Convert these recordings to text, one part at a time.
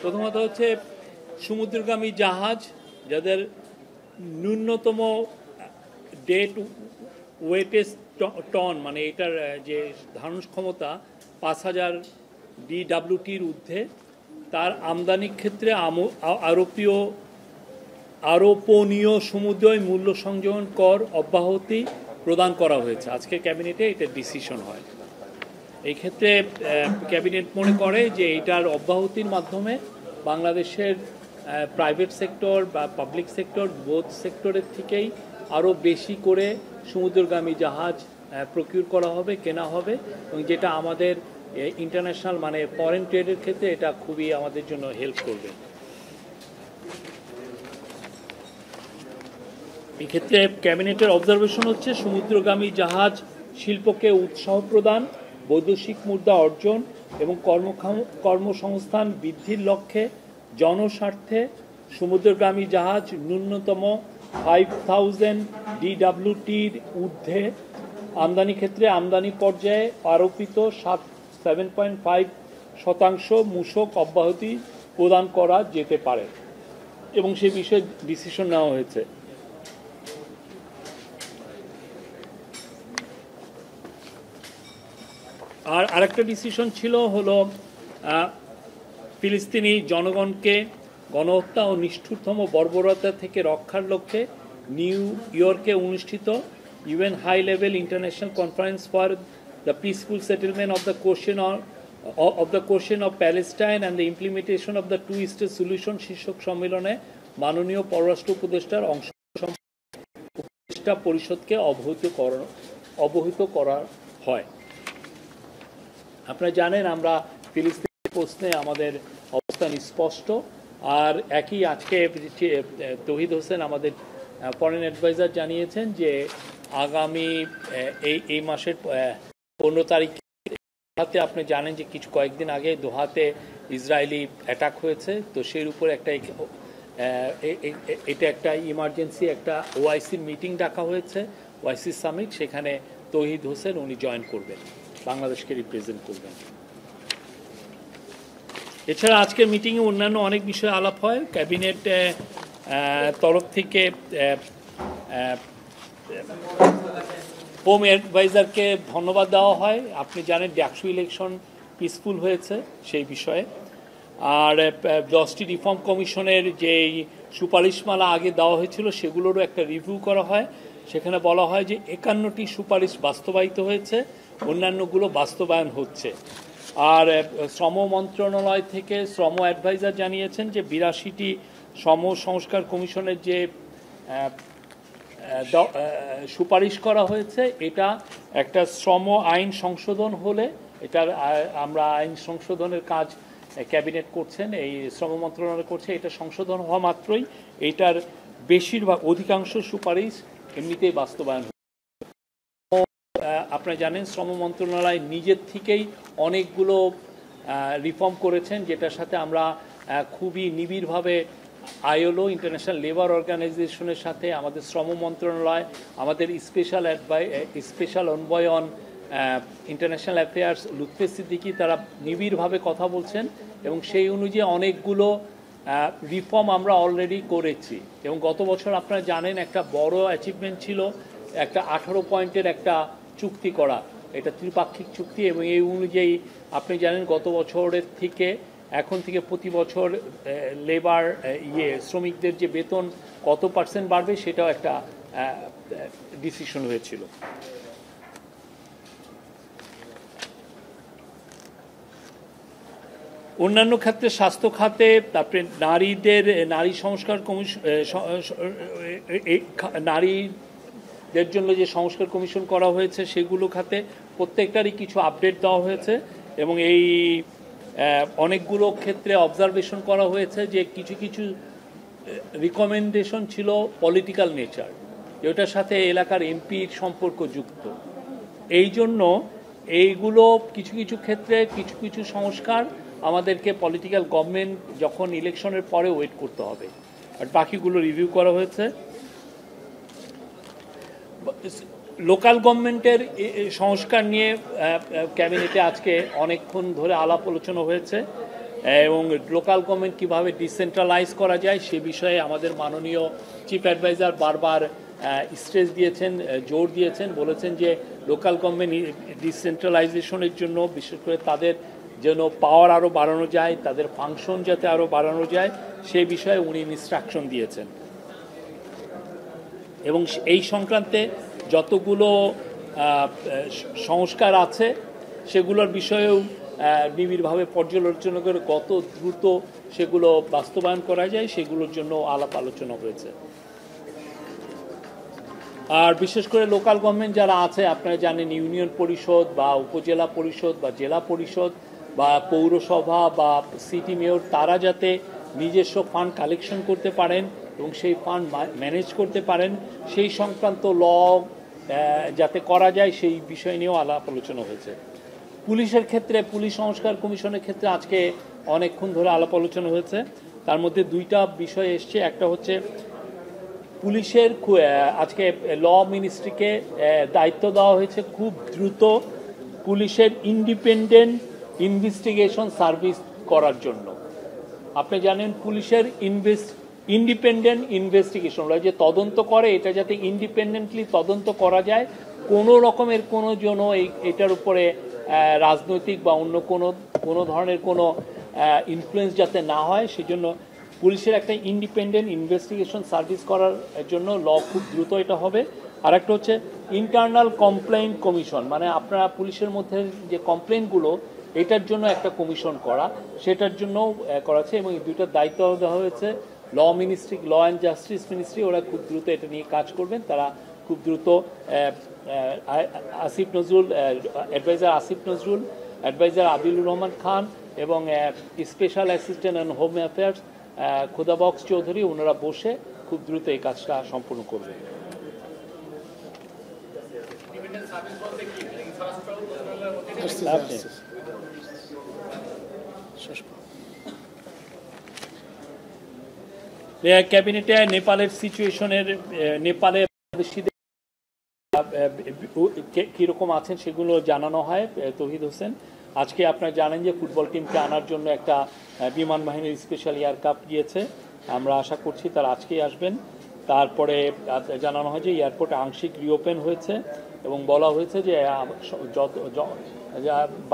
প্রথমত হচ্ছে সমুদ্রগামী জাহাজ যাদের ন্যূনতম ডেট ওয়েটেজ টন মানে এটার যে ধারণ ক্ষমতা 5000 DWTর ঊর্ধ্বে তার আমদানির ক্ষেত্রে আরোপনীয় সমুদ্রয় মূল্য সংযোজন কর অব্যাহতি প্রদান করা হয়েছে। আজকে ক্যাবিনেটে এটা ডিসিশন হয়। এই ক্ষেত্রে ক্যাবিনেট মনে করে যে এটার অব্যাহতির মাধ্যমে বাংলাদেশের প্রাইভেট সেক্টর বা পাবলিক সেক্টর বোথ সেক্টরের থেকেই আরও বেশি করে সমুদ্রগামী জাহাজ প্রকিউর করা হবে, কেনা হবে, এবং যেটা আমাদের ইন্টারন্যাশনাল মানে ফরেন ট্রেডের ক্ষেত্রে এটা খুবই আমাদের জন্য হেল্প করবে। এক্ষেত্রে ক্যাবিনেটের অবজারভেশন হচ্ছে সমুদ্রগামী জাহাজ শিল্পকে উৎসাহ প্রদান, বৈদেশিক মুদ্রা অর্জন এবং কর্মসংস্থান বৃদ্ধির লক্ষ্যে জনস্বার্থে সমুদ্রগামী জাহাজ ন্যূনতম 5000 DWTর ঊর্ধ্বে আমদানি ক্ষেত্রে আমদানি পর্যায়ে আরোপিত 7.5% মূসক অব্যাহতি প্রদান করা যেতে পারে এবং সে বিষয়ে ডিসিশন নেওয়া হয়েছে। আর আরেকটা ডিসিশন ছিল হলো ফিলিস্তিনি জনগণকে গণহত্যা ও নিষ্ঠুরতম বর্বরতা থেকে রক্ষার লক্ষ্যে নিউ ইয়র্কে অনুষ্ঠিত UN high level international conference for the peaceful settlement of the question of Palestine and the implementation of the two state solution শীর্ষক সম্মেলনে মাননীয় পররাষ্ট্র উপদেষ্টার উপদেষ্টা পরিষদকে অবহিত করা হয়। আপনারা জানেন আমরা ফিলিস্তিন প্রশ্নে আমাদের অবস্থান স্পষ্ট। আর একই আজকে তৌহিদ হোসেন আমাদের ফরেন অ্যাডভাইজার জানিয়েছেন যে আগামী এই মাসের 15 তারিখে আপনি জানেন যে কয়েকদিন আগে দোহাতে ইসরায়েলি অ্যাটাক হয়েছে, তো সেই উপর এটা একটা ইমার্জেন্সি একটা ওআইসির মিটিং ডাকা হয়েছে, ওআইসি সামিট। সেখানে তৌহিদ হোসেন উনি জয়েন করবেন, বাংলাদেশকে রিপ্রেজেন্ট করবেন। এছাড়া আজকের মিটিংয়ে অন্যান্য অনেক বিষয়ে আলাপ হয়। ক্যাবিনেট তরফ থেকে হোম অ্যাডভাইজারকে ধন্যবাদ দেওয়া হয়। আপনি জানেন ডাকসু ইলেকশন পিসফুল হয়েছে সেই বিষয়ে। আর 10টি রিফর্ম কমিশনের যেই সুপারিশমালা আগে দেওয়া হয়েছিল সেগুলোরও একটা রিভিউ করা হয়। সেখানে বলা হয় যে 51টি সুপারিশ বাস্তবায়িত হয়েছে, অন্যান্যগুলো বাস্তবায়ন হচ্ছে। আর শ্রম মন্ত্রণালয় থেকে শ্রম অ্যাডভাইজার জানিয়েছেন যে 82টি শ্রম সংস্কার কমিশনের যে সুপারিশ করা হয়েছে এটা একটা শ্রম আইন সংশোধন হলে এটার আমরা আইন সংশোধনের কাজ ক্যাবিনেট করছেন, এই শ্রম মন্ত্রণালয় করছে। এটা সংশোধন হওয়া মাত্রই এটার বেশিরভাগ অধিকাংশ সুপারিশ এমনিতেই বাস্তবায়ন। আপনারা জানেন শ্রম মন্ত্রণালয় নিজের থেকেই অনেকগুলো রিফর্ম করেছেন, যেটার সাথে আমরা খুবই নিবিড়ভাবে ILO ইন্টারন্যাশনাল লেবার অর্গানাইজেশনের সাথে আমাদের শ্রম মন্ত্রণালয়, আমাদের special envoy on international affairs Lutfey Siddiqui তারা নিবিড়ভাবে কথা বলছেন এবং সেই অনুযায়ী অনেকগুলো রিফর্ম আমরা অলরেডি করেছি। এবং গত বছর আপনারা জানেন একটা বড় অ্যাচিভমেন্ট ছিল একটা 18 পয়েন্টের একটা চুক্তি করা, এটা ত্রিপাক্ষিক চুক্তি। এবং এই অনুযায়ী আপনি জানেন গত বছরের থেকে এখন থেকে প্রতি বছর লেবার শ্রমিকদের যে বেতন কত % বাড়বে সেটাও একটা ডিসিশন হয়েছিল। অন্যান্য ক্ষেত্রে স্বাস্থ্য খাতে তারপরে নারী সংস্কার কমিশন, নারীদের জন্য যে সংস্কার কমিশন করা হয়েছে সেগুলো খাতে প্রত্যেকটারই কিছু আপডেট দেওয়া হয়েছে। এবং এই অনেকগুলো ক্ষেত্রে অবজারভেশন করা হয়েছে যে কিছু কিছু রিকমেন্ডেশন ছিল পলিটিক্যাল নেচার, যেটার সাথে এলাকার এমপির সম্পর্ক যুক্ত। এই জন্য এইগুলো কিছু কিছু ক্ষেত্রে কিছু কিছু সংস্কার আমাদেরকে পলিটিক্যাল গভর্নমেন্ট যখন ইলেকশনের পরে ওয়েট করতে হবে, আর বাকিগুলো রিভিউ করা হয়েছে। লোকাল গভর্নমেন্টের সংস্কার নিয়ে ক্যাবিনেটে আজকে অনেকক্ষণ ধরে আলাপ আলোচনা হয়েছে। এবং লোকাল গভর্নমেন্ট কীভাবে ডিসেন্ট্রালাইজ করা যায় সে বিষয়ে আমাদের মাননীয় চিফ অ্যাডভাইজার বারবার স্ট্রেস দিয়েছেন, জোর দিয়েছেন, বলেছেন যে লোকাল গভর্নমেন্ট ডিসেন্ট্রালাইজেশনের জন্য বিশেষ করে তাদের যেন পাওয়ার আরও বাড়ানো যায়, তাদের ফাংশন যাতে আরও বাড়ানো যায় সেই বিষয়ে উনি ইনস্ট্রাকশন দিয়েছেন। এবং এই সংক্রান্তে যতগুলো সংস্কার আছে সেগুলোর বিষয়েও নিবিড়ভাবে পর্যালোচনা করে কত দ্রুত সেগুলো বাস্তবায়ন করা যায় সেগুলোর জন্য আলাপ আলোচনা হয়েছে। আর বিশেষ করে লোকাল গভর্নমেন্ট যারা আছে আপনারা জানেন ইউনিয়ন পরিষদ বা উপজেলা পরিষদ বা জেলা পরিষদ বা পৌরসভা বা সিটি মেয়র তারা যাতে নিজস্ব ফান্ড কালেকশন করতে পারেন এবং সেই ফান্ড ম্যানেজ করতে পারেন সেই সংক্রান্ত ল যাতে করা যায় সেই বিষয় নিয়েও আলাপ আলোচনা হয়েছে। পুলিশের ক্ষেত্রে পুলিশ সংস্কার কমিশনের ক্ষেত্রে আজকে অনেকক্ষণ ধরে আলাপ আলোচনা হয়েছে। তার মধ্যে দুইটা বিষয় এসছে, একটা হচ্ছে পুলিশের আজকে ল মিনিস্ট্রিকে দায়িত্ব দেওয়া হয়েছে খুব দ্রুত পুলিশের ইন্ডিপেন্ডেন্ট ইনভেস্টিগেশন সার্ভিস করার জন্য। আপনি জানেন পুলিশের ইন্ডিপেন্ডেন্ট ইনভেস্টিগেশন যে তদন্ত করে এটা যাতে ইন্ডিপেন্ডেন্টলি তদন্ত করা যায়, কোনো রকমের কোনো জন্য এটার উপরে রাজনৈতিক বা অন্য কোনো ধরনের কোনো ইনফ্লুয়েন্স যাতে না হয় সেজন্য পুলিশের একটা ইন্ডিপেন্ডেন্ট ইনভেস্টিগেশন সার্ভিস করার জন্য ল খুব দ্রুত এটা হবে। আর একটা হচ্ছে ইন্টারনাল কমপ্লেইন্ট কমিশন, মানে আপনারা পুলিশের মধ্যে যে কমপ্লেইনগুলো এটার জন্য একটা কমিশন করা, সেটার জন্য করা আছে। এবং এই দুইটার দায়িত্ব দেওয়া হয়েছে law ministry, law and justice ministry, ওরা খুব দ্রুত এটা নিয়ে কাজ করবেন। তারা খুব দ্রুত আসিফ নজরুল অ্যাডভাইজার আসিফ নজরুল, অ্যাডভাইজার আদিলুর রহমান খান এবং special assistant and home affairs Khodabux Chowdhury, ওনারা বসে খুব দ্রুত এই কাজটা সম্পূর্ণ করবে। ক্যাবিনেটে নেপালের সিচুয়েশনের, নেপালে বাংলাদেশিদের কীরকম আছেন সেগুলো জানানো হয়। তৌহিদ হোসেন আজকে আপনারা জানেন যে ফুটবল টিমকে আনার জন্য একটা বিমান বাহিনীর স্পেশাল এয়ারক্রাফট গিয়েছে, আমরা আশা করছি তারা আজকেই আসবেন। তারপরে জানানো হয় যে এয়ারপোর্ট আংশিক রিওপেন হয়েছে এবং বলা হয়েছে যে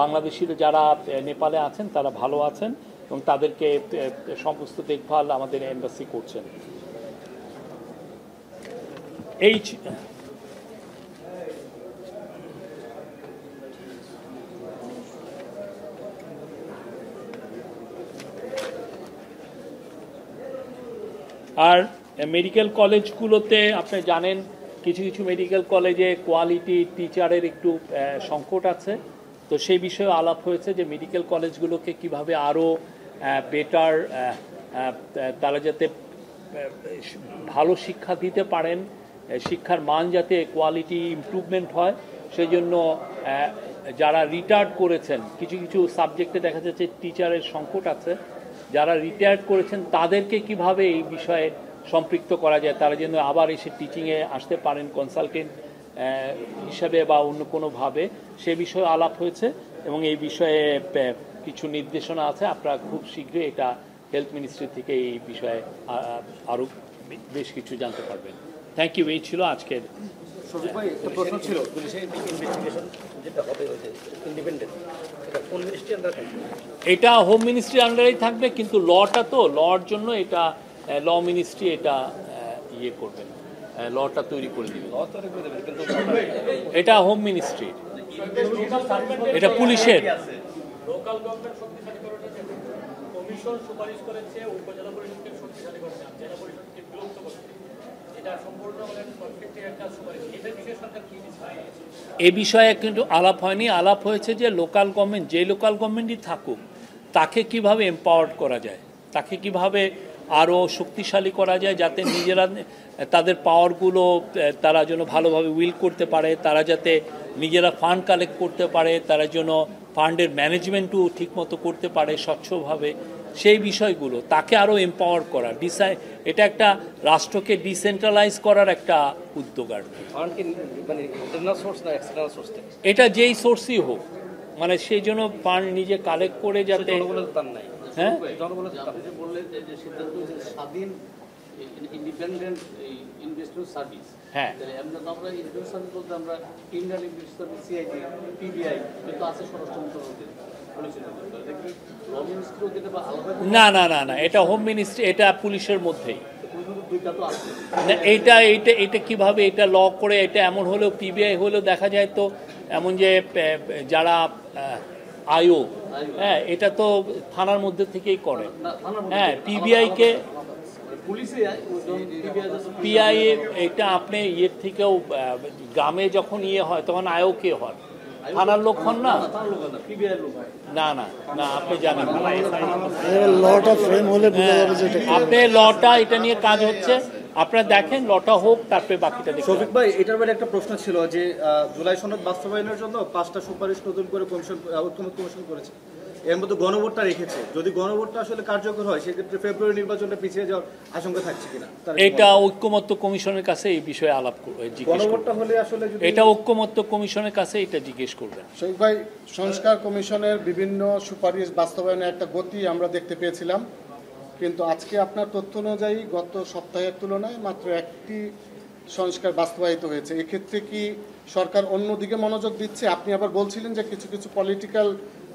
বাংলাদেশিরা যারা নেপালে আছেন তারা ভালো আছেন এবং তাদেরকে সমস্ত দেখভাল আমাদের এম্বাসি করছেন। এই আর মেডিকেল কলেজগুলোতে আপনি জানেন কিছু কিছু মেডিকেল কলেজে কোয়ালিটি টিচারের একটু সংকট আছে, তো সেই বিষয়ে আলাপ হয়েছে যে মেডিকেল কলেজগুলোকে কিভাবে আরও বেটার তারা যাতে ভালো শিক্ষা দিতে পারেন, শিক্ষার মান যাতে কোয়ালিটি ইমপ্রুভমেন্ট হয় সেই জন্য যারা রিটায়ার্ড করেছেন, কিছু কিছু সাবজেক্টে দেখা যাচ্ছে টিচারের সংকট আছে, যারা রিটায়ার্ড করেছেন তাদেরকে কিভাবে এই বিষয়ে সম্পৃক্ত করা যায়, তারা যেন আবার এসে টিচিংয়ে আসতে পারেন কনসালটেন্ট হিসাবে বা অন্য কোনোভাবে, সে বিষয়ে আলাপ হয়েছে এবং এই বিষয়ে কিছু নির্দেশনা আছে। আপনারা খুব শীঘ্রই এটা হেলথ মিনিস্ট্রি থেকে এই বিষয়ে আরও বেশ কিছু জানতে পারবেন। Thank you. এই ছিল আজকের প্রশ্ন ছিল ইনভেস্টিগেশন যেটা হবে ইন্ডিপেন্ডেন্ট, এটা কোন মিনিস্ট্রি আন্ডারে থাকবে? এটা হোম মিনিস্ট্রির আন্ডারেই থাকবে, কিন্তু লটা তো লর জন্য এটা ল মিনিস্ট্রি এটা ইয়ে করবেন, লটা তৈরি করে দেবে। কিন্তু এটা হোম মিনিস্ট্রির, এটা পুলিশের। লোকাল গভর্নমেন্ট শক্তিশালী করার জন্য কমিশন সুপারিশ করেছে উপজেলা পরিষদকে শক্তিশালী করতে, জেলা পরিষদকে বিলুপ্ত করতে। এটা সম্পূর্ণ কনফ্লিক্টের একটা সুপারিশ। এটা বিষয়ে সরকার কি এ বিষয়ে কিন্তু আলাপ হয়নি। আলাপ হয়েছে যে লোকাল গভর্নমেন্ট, যে লোকাল গভর্নমেন্টই থাকুক তাকে কিভাবে এম্পাওয়ার্ড করা যায়, তাকে কিভাবে আরও শক্তিশালী করা যায় যাতে নিজেরা তাদের পাওয়ারগুলো তারা যেন ভালোভাবে উইল করতে পারে, তারা যাতে নিজেরা ফান্ড কালেক্ট করতে পারে, তারা যেন ফান্ডের ম্যানেজমেন্টও ঠিকমতো করতে পারে স্বচ্ছভাবে, সেই বিষয়গুলো তাকে আরও এম্পাওয়ার করা। এটা একটা রাষ্ট্রকে ডিসেন্ট্রালাইজ করার একটা উদ্যোগ আর কি। এটা যেই সোর্সই হোক, মানে সেই জন্য ফান্ড নিজে কালেক্ট করে যাতে হ্যাঁ আপনি যে বললেন যে সিদ্ধান্ত হয়েছে স্বাধীন ইন্ডিপেন্ডেন্ট ইনভেস্টমেন্ট সার্ভিস, হ্যাঁ আমরা ইনভেস্টমেন্ট সার্ভিস বলতে আমরা Indian investment service CIT PBI কিন্তু আছে স্বরাষ্ট্র মন্ত্রণালয়ের না না না না, এটা হোম মিনিস্ট্রি, এটা পুলিশের মধ্যেই। দুইটা তো আছে না এইটা এইটা এটা কিভাবে এটা ল করে এটা এমন হলেও পিবিআই হলেও দেখা যায় তো এমন যে যারা আয়ো, হ্যাঁ এটা তো থানার মধ্যে থেকেই করে। হ্যাঁ পিবিআইকে পিআই এটা আপনি ইয়ের থেকেও গ্রামে যখন ইয়ে হয় তখন আয়ো কে হয়, থানার লোক হন না? না না না, আপনি জানেন লটা ফ্রেম হলে বোঝা যাবে যে এটা আপনি লটা এটা নিয়ে কাজ হচ্ছে, আপনারা দেখেন লটা হোক তারপরে বাকিটা দেখবেন। শফিক ভাই, এটার বাইরে একটা প্রশ্ন ছিল যে জুলাই সনদ বাস্তবায়নের জন্য 5টা সুপারিশ নতুন করে কমিশন ঐক্যমত কমিশন করেছে, এর মধ্যে গণভোটটা রেখেছে। যদি গণভোটটা আসলে কার্যকর হয় সেক্ষেত্রে ফেব্রুয়ারি নির্বাচনটা পিছিয়ে যাওয়ার আশঙ্কা থাকছে কিনা? এটা ঐক্যমত্য কমিশনের কাছে এই বিষয়ে আলাপ জিজ্ঞেস করবেন। গণভোটটা হলে আসলে এটা ঐক্যমত্য কমিশনের কাছে এটা জিজ্ঞেস করবেন। শফিক ভাই, সংস্কার কমিশনের বিভিন্ন সুপারিশ বাস্তবায়নে একটা গতি আমরা দেখতে পেয়েছিলাম, কিন্তু আজকে আপনার তথ্য অনুযায়ী গত সপ্তাহের তুলনায় মাত্র একটি সংস্কার বাস্তবায়িত হয়েছে। এক্ষেত্রে কি সরকার অন্যদিকে মনোযোগ দিচ্ছে? আপনি আবার বলছিলেন যে কিছু কিছু পলিটিক্যাল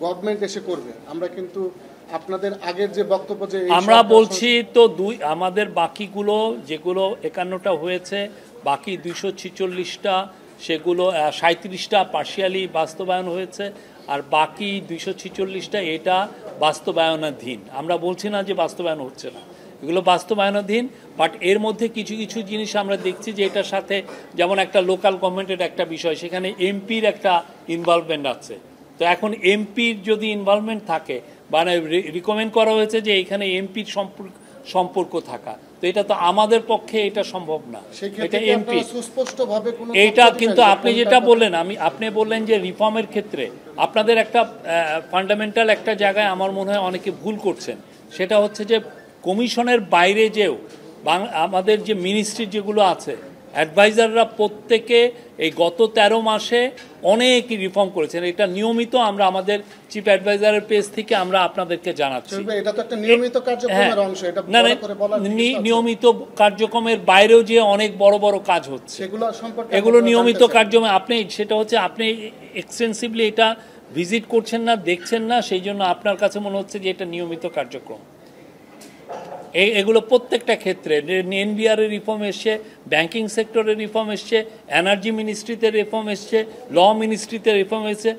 গভর্নমেন্ট এসে করবে, আমরা কিন্তু আপনাদের আগের যে বক্তব্য যে আমরা বলছি তো আমাদের বাকিগুলো যেগুলো 51টা হয়েছে, বাকি 246টা সেগুলো 37টা পার্শিয়ালি বাস্তবায়ন হয়েছে, আর বাকি 246টা এটা বাস্তবায়নাধীন। আমরা বলছি না যে বাস্তবায়ন হচ্ছে না, এগুলো বাস্তবায়নাধীন। বাট এর মধ্যে কিছু কিছু জিনিস আমরা দেখছি যে এটার সাথে, যেমন একটা লোকাল গভর্নমেন্টের একটা বিষয়, সেখানে এমপির একটা ইনভলভমেন্ট আছে। তো এখন এমপির যদি ইনভলভমেন্ট থাকে, মানে রিকমেন্ড করা হয়েছে যে এখানে এমপির সম্পর্ক থাকা, তো এটা তো আমাদের পক্ষে এটা সম্ভব না। এটা এমপি সুস্পষ্টভাবে কোনো এইটা কিন্তু আপনি যেটা বললেন, আপনি বললেন যে রিফর্মের ক্ষেত্রে আপনাদের একটা ফান্ডামেন্টাল একটা জায়গায় আমার মনে হয় অনেকে ভুল করছেন, সেটা হচ্ছে যে কমিশনের বাইরে যেও আমাদের যে মিনিস্ট্রি যেগুলো আছে, অ্যাডভাইজাররা প্রত্যেকে এই গত 13 মাসে অনেক রিফর্ম করেছেন। এটা নিয়মিত আমরা আমাদের চিফ অ্যাডভাইজারের পেজ থেকে আমরা আপনাদেরকে জানাচ্ছি। এটা তো একটা নিয়মিত কার্যক্রমের অংশ, এটা না বড় করে বলার নিয়মিত কার্যক্রমের বাইরেও যে অনেক বড় বড় কাজ হচ্ছে, সেগুলো সম্পর্কে এগুলো নিয়মিত কার্যক্রম। আপনি সেটা হচ্ছে আপনি এক্সটেন্সিভলি এটা ভিজিট করছেন না, দেখছেন না, সেই জন্য আপনার কাছে মনে হচ্ছে যে এটা নিয়মিত কার্যক্রম। এগুলো প্রত্যেকটা ক্ষেত্রে এনবিআর এর রিফর্ম এসছে, ব্যাংকিং সেক্টরের রিফর্ম এসছে, এনার্জি মিনিস্ট্রিতে রিফর্ম এসছে, ল মিনিস্ট্রিতে রিফর্ম এসছে।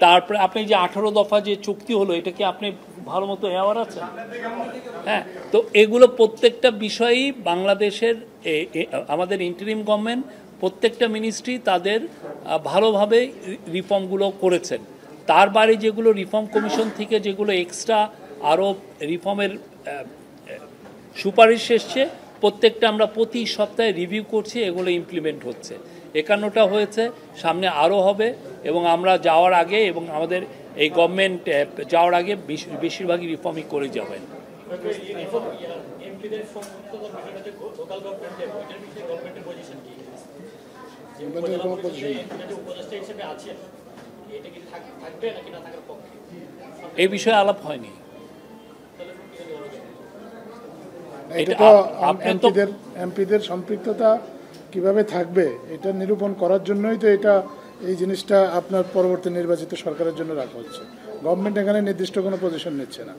তারপরে আপনি যে 18 দফা যে চুক্তি হলো, এটা কি আপনি ভালো মতো অ্যাওয়ার আছেন? হ্যাঁ, তো এগুলো প্রত্যেকটা বিষয়ই বাংলাদেশের আমাদের ইন্টারিম গভর্নমেন্ট প্রত্যেকটা মিনিস্ট্রি তাদের ভালোভাবে রিফর্মগুলো করেছেন। তার বাইরে যেগুলো রিফর্ম কমিশন থেকে যেগুলো এক্সট্রা আরও রিফর্মের সুপারিশ এসছে, প্রত্যেকটা আমরা প্রতি সপ্তাহে রিভিউ করছি, এগুলো ইমপ্লিমেন্ট হচ্ছে। 51টা হয়েছে, সামনে আরও হবে, এবং আমরা যাওয়ার আগে এবং আমাদের এই গভর্নমেন্ট যাওয়ার আগে বেশিরভাগই রিফর্মই করে যাবেন। এই বিষয়ে আলাপ হয়নি। এটা তো এমপিদের সম্পৃক্ততা কিভাবে থাকবে এটা নিরূপণ করার জন্যই তো এই জিনিসটা আপনার পরবর্তী নির্বাচিত সরকারের জন্য রাখা হচ্ছে। গভর্নমেন্ট এখানে নির্দিষ্ট কোনো পজিশন নিচ্ছে না।